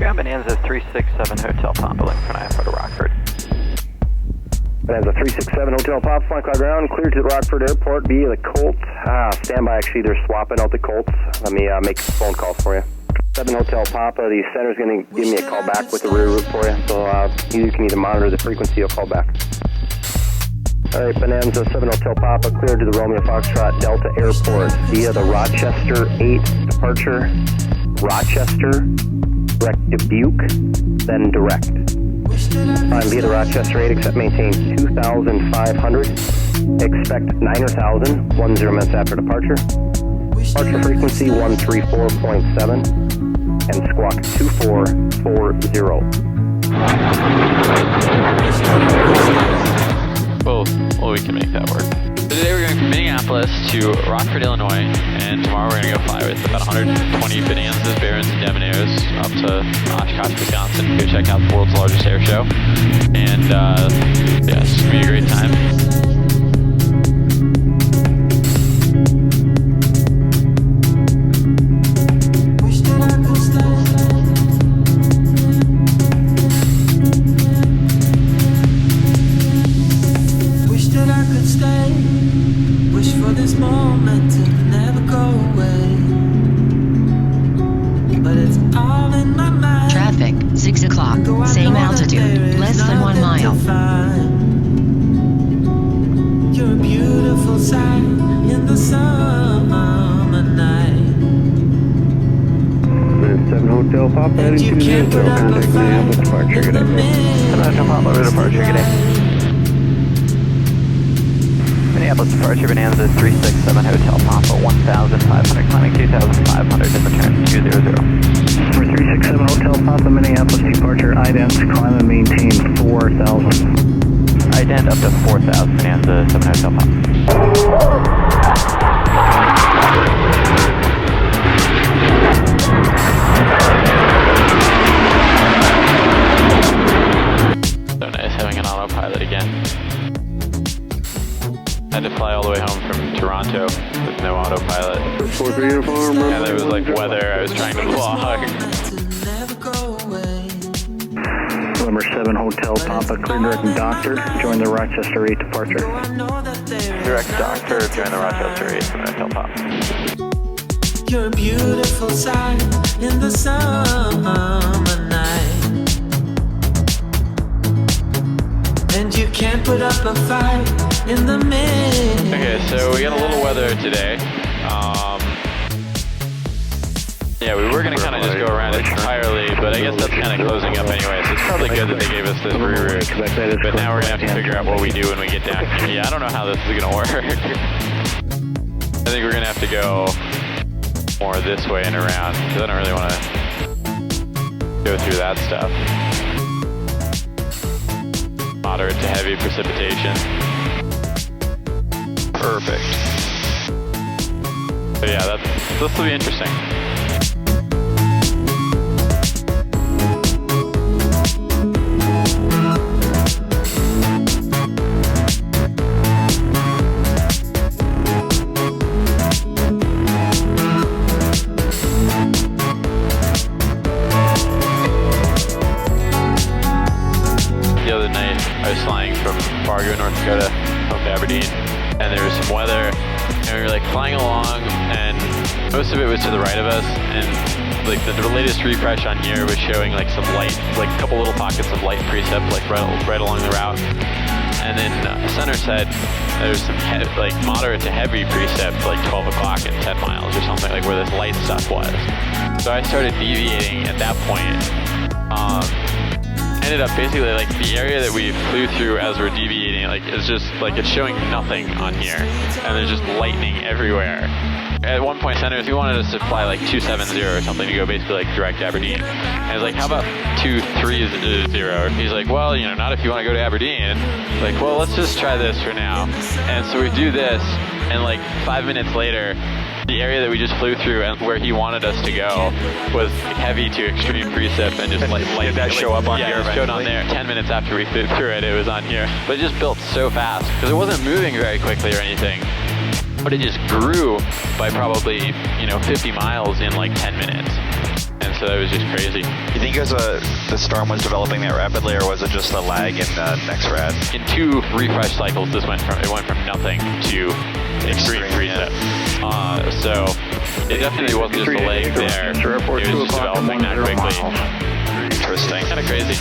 Ground Bonanza 367 Hotel Papa, link for an IFR to Rockford. Bonanza 367 Hotel Papa, flying cloud ground, clear to the Rockford Airport via the Colts. Stand by, actually, they're swapping out the Colts. Let me make a phone call for you. 7 Hotel Papa, the center's going to give me a call back with the rear route for you, so you can either monitor the frequency or call back. All right, Bonanza 7 Hotel Papa, cleared to the Romeo Foxtrot Delta Airport via the Rochester 8 departure, Rochester, direct Dubuque, then direct. Time via the Rochester 8, except maintain 2,500, expect 9,000, 10 minutes after departure. Departure frequency 134.7 and squawk 2440. Well, we can make that work. So today we're going from Minneapolis to Rockford, Illinois, and tomorrow we're going to go fly with about 120 Bonanzas, Barons, and Debonaires up to Oshkosh, Wisconsin, go check out the world's largest air show. And yeah, it's going to be a great time. Traffic, 6 o'clock, same altitude, less than 1 mile. You're a beautiful sight in the summer night. 7 Hotel Papa, heading to the Zero, contact Minneapolis departure, good day. 7 Hotel Papa, route departure, good day. Minneapolis departure, Bonanza 367 Hotel Papa, 1,500, climbing 2,500 in the turn 200. For 367 Hotel Papa, Minneapolis departure, ident, climb and maintain 4,000. Ident up to 4,000, Bonanza 7 Hotel Papa. So nice having an autopilot again. Had to fly all the way home from Toronto with no autopilot. And there was like weather I was trying to vlog. Number 7 Hotel Papa, clear direct doctor, join the Rochester 8 departure. Direct doctor, join the Rochester 8 from Hotel Papa. You're a beautiful sight in the summer night. And you can't put up a fight in the mist. Okay, so we got a little weather today. Yeah, we were going to kind of just go around it entirely, but I guess that's kind of closing up anyway, so it's probably good that they gave us this reroute. But now we're going to have to figure out what we do when we get down here. Yeah, I don't know how this is going to work. I think we're going to have to go more this way and around, because I don't really want to go through that stuff. Moderate to heavy precipitation. Perfect. So yeah, this will be interesting. The other night, I was flying from Fargo, North Dakota, home to Aberdeen, and there was some weather, and we were like flying along, and most of it was to the right of us, and like the latest refresh on here was showing like some light, like a couple little pockets of light precip, like right along the route. And then center said there was some like moderate to heavy precip, like 12 o'clock at 10 miles or something, like where this light stuff was. So I started deviating at that point. Ended up basically like the area that we flew through as we're deviating, like it's just like it's showing nothing on here, and there's just lightning everywhere. At one point, centers, he wanted us to fly like 270 or something to go basically like direct Aberdeen. And I was like, how about 230? He's like, well, you know, not if you want to go to Aberdeen. Like, well, let's just try this for now. And so we do this, and like 5 minutes later, the area that we just flew through and where he wanted us to go was heavy to extreme precip, and just like did that show up on here? Yeah, it showed on there. 10 minutes after we flew through it, it was on here. But it just built so fast because it wasn't moving very quickly or anything. But it just grew by probably, 50 miles in like 10 minutes. And so that was just crazy. You think it was the storm was developing that rapidly, or was it just a lag in next rad? In 2 refresh cycles, it went from nothing to extreme precip. So it definitely wasn't just a lag there. It was just developing that quickly. Interesting. Kind of crazy.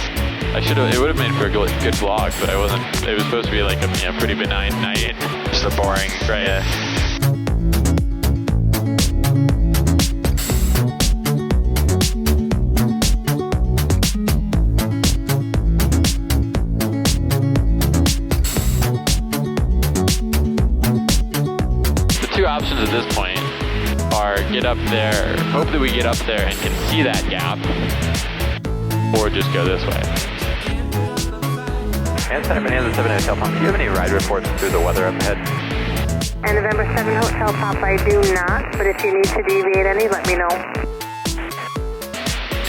It would have made for a good vlog, but I wasn't. It was supposed to be like a pretty benign night. Just a boring, right? Yeah. The 2 options at this point are get up there, hope that we get up there and can see that gap, or just go this way. And Center Bonanza 7 Hotel Pop, do you have any ride reports through the weather up ahead? And November 7 Hotel Pop, I do not, but if you need to deviate any, let me know.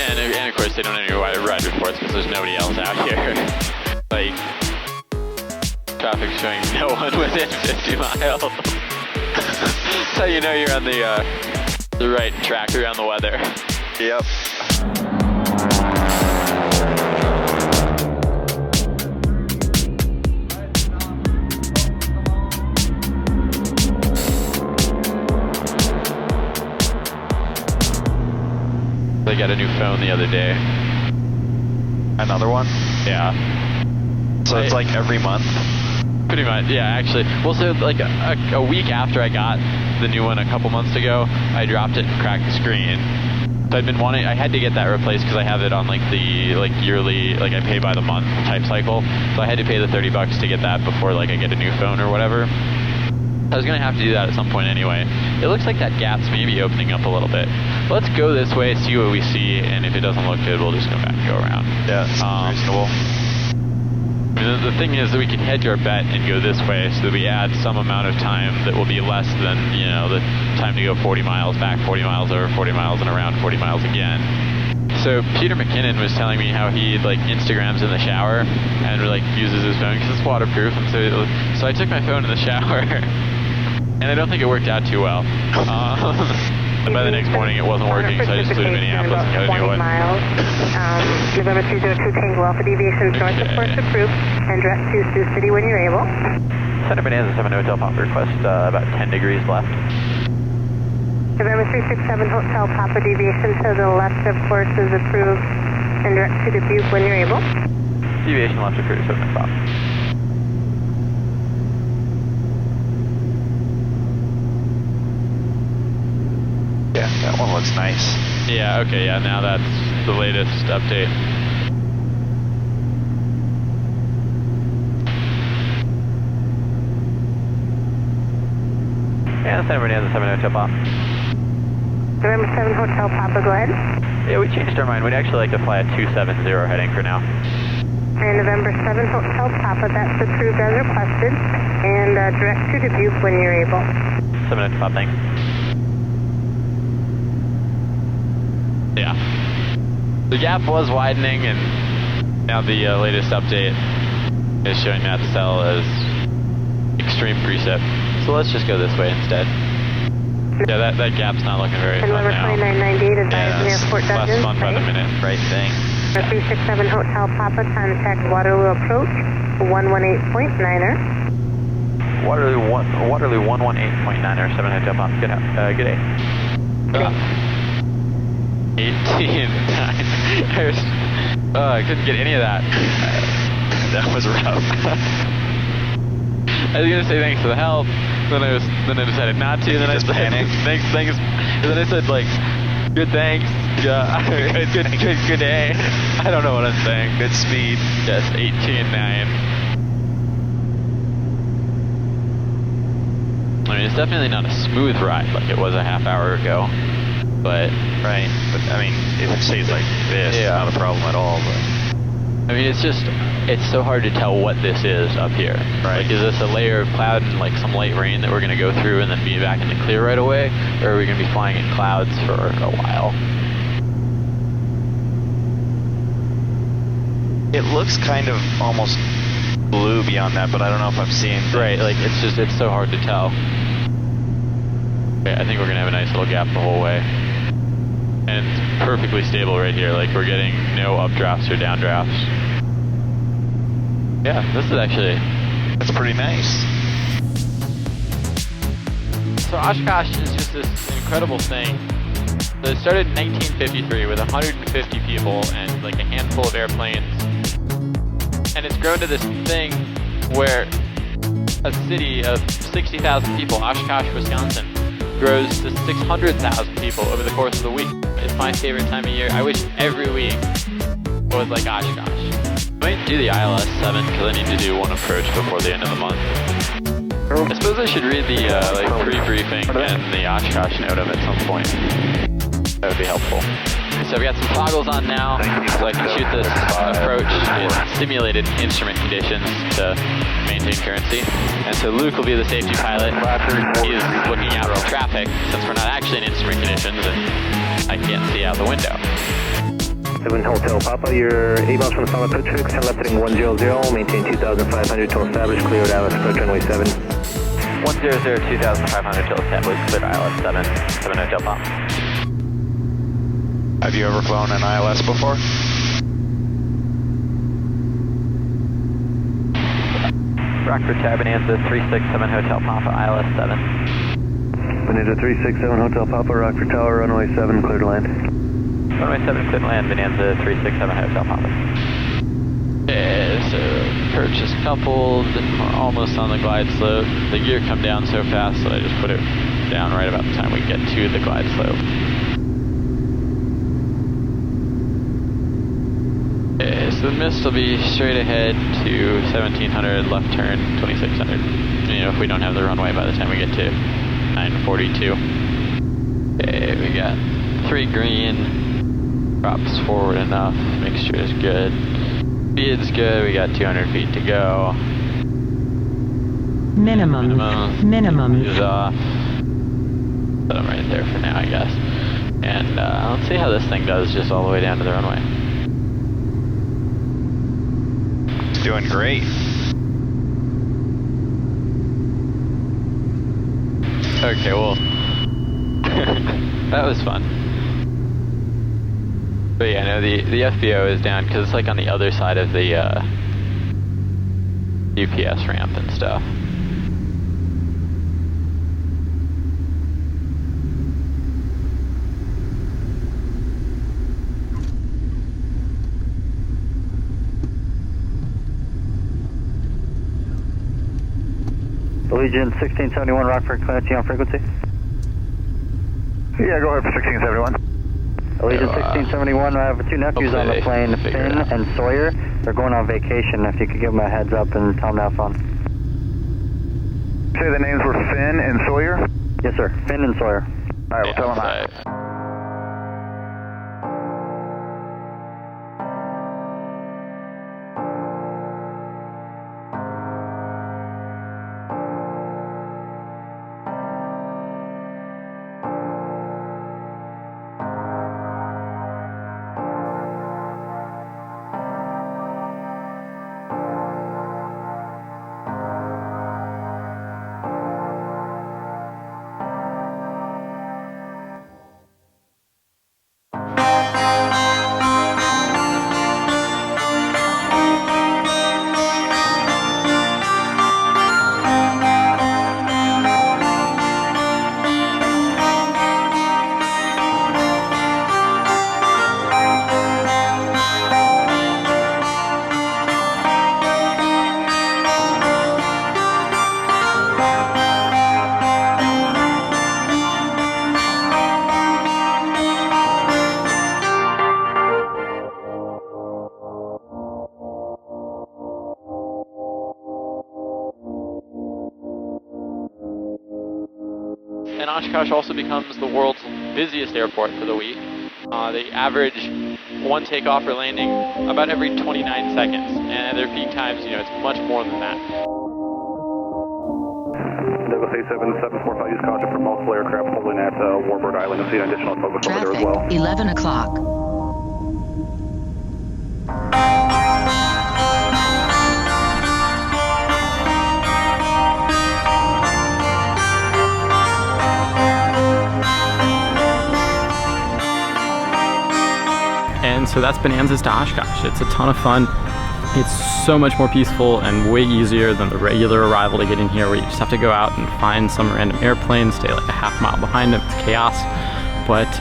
And of course, they don't have any ride reports because there's nobody else out here. Like, traffic showing no one within 50 miles. That's how you know you're on the right track around the weather. Yep. I got a new phone the other day. Another one? Yeah. So it's like every month? Pretty much, yeah, actually. Well, so like a week after I got the new one a couple months ago, I dropped it and cracked the screen. So I had to get that replaced because I have it on like the yearly, like I pay by the month type cycle. So I had to pay the $30 to get that before like I get a new phone or whatever. I was going to have to do that at some point anyway. It looks like that gap's maybe opening up a little bit. Let's go this way, see what we see, and if it doesn't look good, we'll just come back and go around. Yeah, that's reasonable. I mean, the thing is that we can hedge our bet and go this way so that we add some amount of time that will be less than, the time to go 40 miles, back 40 miles, over 40 miles, and around 40 miles again. So Peter McKinnon was telling me how he Instagrams in the shower and uses his phone because it's waterproof. And so I took my phone in the shower. And I don't think it worked out too well. And by the next morning it wasn't working, so I just flew to Minneapolis and got a new one. November 302 Tango Alpha deviation north of course approved, and direct to Sioux City when you're able. Center Bonanza 7 Hotel Pop request about 10 degrees left. November 367 Hotel Papa deviation to the left of course is approved, and direct to Dubuque when you're able. Deviation left approved, 7 o'clock. Yeah, that one looks nice. Yeah, okay, yeah, now that's the latest update. And San Bernardino 7 Hotel Pop. November 7 Hotel Papa, go ahead. Yeah, we changed our mind. We'd actually like to fly a 270 heading for now. And November 7 Hotel Papa, that's approved as requested. And direct to Dubuque when you're able. 7 Hotel Pop, thanks. Yeah. The gap was widening, and now the latest update is showing that cell as extreme precip. So let's just go this way instead. Yeah, that gap's not looking very fun now. 2998 advising Airport less Dungeon. fun by the minute. Right thing. 367 Hotel Papa, contact Waterloo approach, 118.9er. Waterloo 118.9er, 7 Hotel Pop. Good day. 18. I couldn't get any of that. That was rough. I was gonna say thanks for the help, then I decided not to, then I said thanks, and then I said good thanks, good day. I don't know what I'm saying. Good speed. Yes, 18.9. I mean, it's definitely not a smooth ride like it was a half hour ago, but right. But I mean, if it stays like this, it's not a problem at all. But I mean, it's so hard to tell what this is up here. Right. Is this a layer of cloud and some light rain that we're going to go through and then be back in the clear right away? Or are we going to be flying in clouds for a while? it looks kind of almost blue beyond that, but I don't know if I'm seeing things. Right, it's so hard to tell. Okay, I think we're going to have a nice little gap the whole way. And it's perfectly stable right here. Like, we're getting no updrafts or downdrafts. Yeah, this is actually... That's pretty nice. So Oshkosh is just this incredible thing. So it started in 1953 with 150 people and like a handful of airplanes. And it's grown to this thing where a city of 60,000 people, Oshkosh, Wisconsin, grows to 600,000 people over the course of the week. It's my favorite time of year. I wish every week was like Oshkosh. I might do the ILS 7 because I need to do one approach before the end of the month. I suppose I should read the pre-briefing and the Oshkosh note of it at some point. That would be helpful. So we got some toggles on now, so I can shoot this approach in simulated instrument conditions to maintain currency. And so Luke will be the safety pilot. He is looking out for traffic since we're not actually in instrument conditions and I can't see out the window. 7 Hotel Papa, your A-bounce from the Summit approach fix, 10 left heading 100, maintain 2,500 till established, cleared ILS approach runway 7. 100, 2,500 till established, cleared ILS 7, 7 Hotel Pop. Have you ever flown an ILS before? Rockford Tower, Bonanza 367 Hotel Papa, ILS 7. Bonanza 367 Hotel Papa, Rockford Tower, runway 7, cleared to land. Runway 7, cleared to land, Bonanza 367 Hotel Papa. Okay, so approach is coupled, we're almost on the glide slope. The gear come down so fast that I just put it down right about the time we get to the glide slope. Okay, so the mist will be straight ahead to 1700, left turn 2600. You know, if we don't have the runway by the time we get to 942. Okay, we got 3 green, props forward enough, mixture is good. Speed's good, we got 200 feet to go. Minimum. Is off. Put them right there for now, I guess. And let's see how this thing does just all the way down to the runway. It's doing great. Okay, well, that was fun. But yeah, no, the FBO is down because it's like on the other side of the UPS ramp and stuff. Allegiant 1671 Rockford, clarity on frequency. Yeah, go ahead for 1671. Allegiant 1671, I have 2 nephews on the plane, Finn and Sawyer. They're going on vacation. If you could give them a heads up and tell them to have fun. Say the names were Finn and Sawyer? Yes, sir. Finn and Sawyer. All right, we'll tell them that. And Oshkosh also becomes the world's busiest airport for the week. They average 1 takeoff or landing about every 29 seconds, and at their peak times, you know, it's much more than that. Douglas 87745, use caution for multiple aircraft holding at Warbird Island. You'll see an additional focus over there as well. Traffic, 11 o'clock. so that's Bonanzas to Oshkosh. It's a ton of fun. It's so much more peaceful and way easier than the regular arrival to get in here, where you just have to go out and find some random airplane, stay like a half mile behind them. It's chaos. But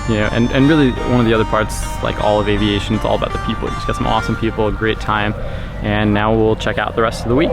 you know, and really one of the other parts, like all of aviation, it's all about the people. You just got some awesome people, a great time, and now we'll check out the rest of the week.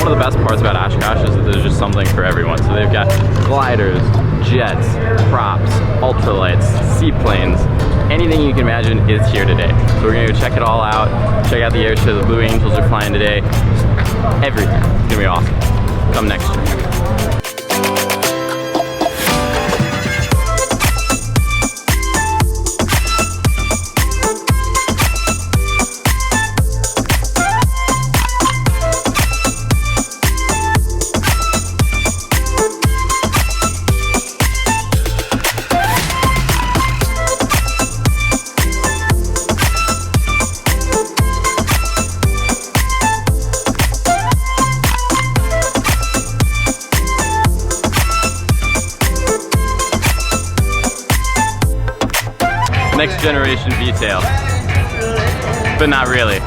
One of the best parts about Oshkosh is that there's just something for everyone. So they've got gliders, jets, props, ultralights, seaplanes, anything you can imagine is here today. So we're gonna go check it all out, check out the air show. The Blue Angels are flying today. Everything. It's gonna be awesome. Come next year. Next generation detail, but not really.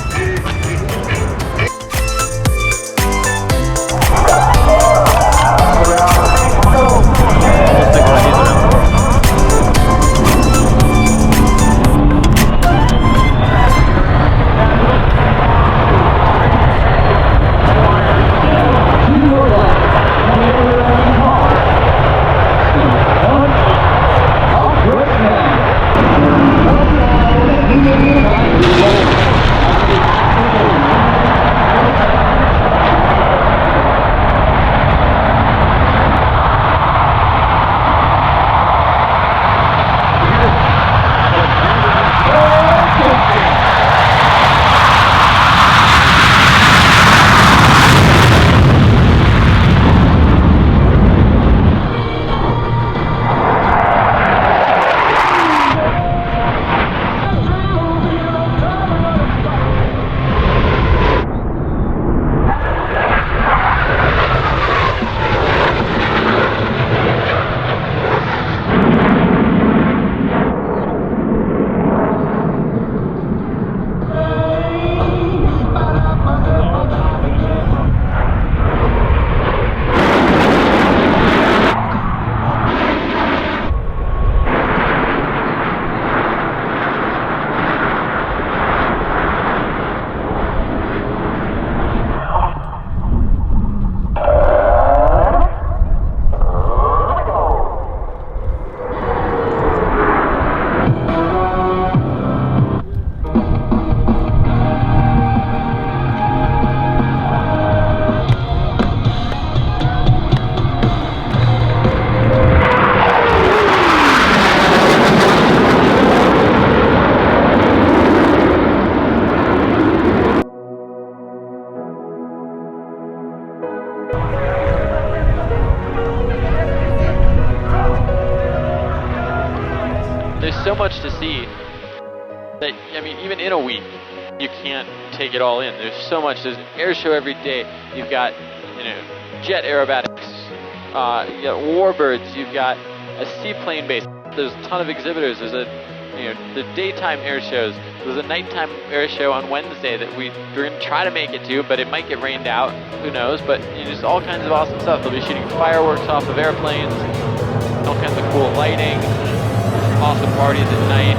There's so much to see that, I mean, even in a week, you can't take it all in. There's so much. There's an air show every day. You've got, you know, jet aerobatics, warbirds, you've got a seaplane base. There's a ton of exhibitors. There's the daytime air shows. There's a nighttime air show on Wednesday that we're going to try to make it to, but it might get rained out. Who knows? But just all kinds of awesome stuff. They'll be shooting fireworks off of airplanes, all kinds of cool lighting, awesome parties at night.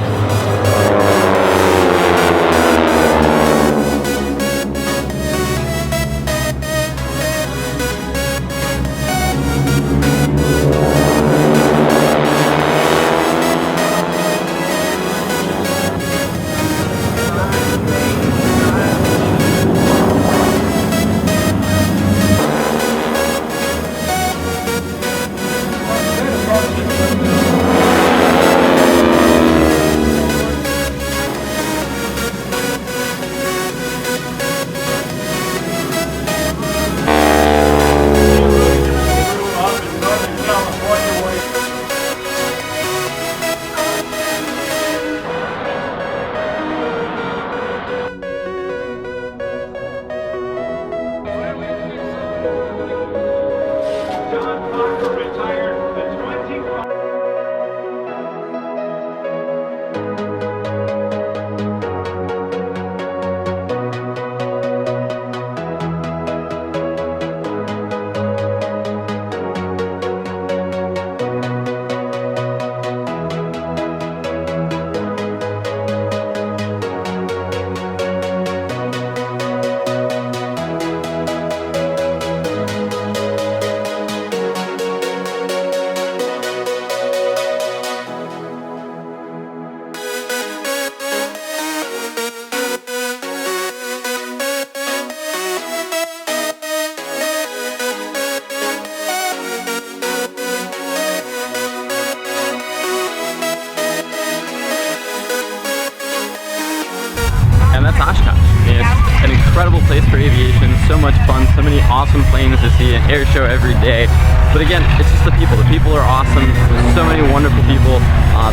Oshkosh. It's an incredible place for aviation, so much fun, so many awesome planes to see, an air show every day. But again, it's just the people. The people are awesome. There's so many wonderful people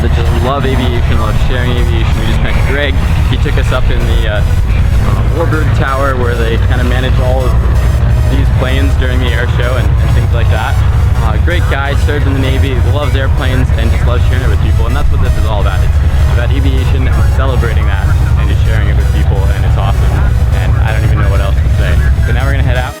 that just love aviation, love sharing aviation. We just met Greg. He took us up in the Warbird Tower where they kind of manage all of these planes during the air show and things like that. Great guy, served in the Navy, loves airplanes, and just loves sharing it with people. And that's what this is all about. It's about aviation and celebrating that and just sharing it with people, and it's awesome. And I don't even know what else to say. But now we're gonna head out.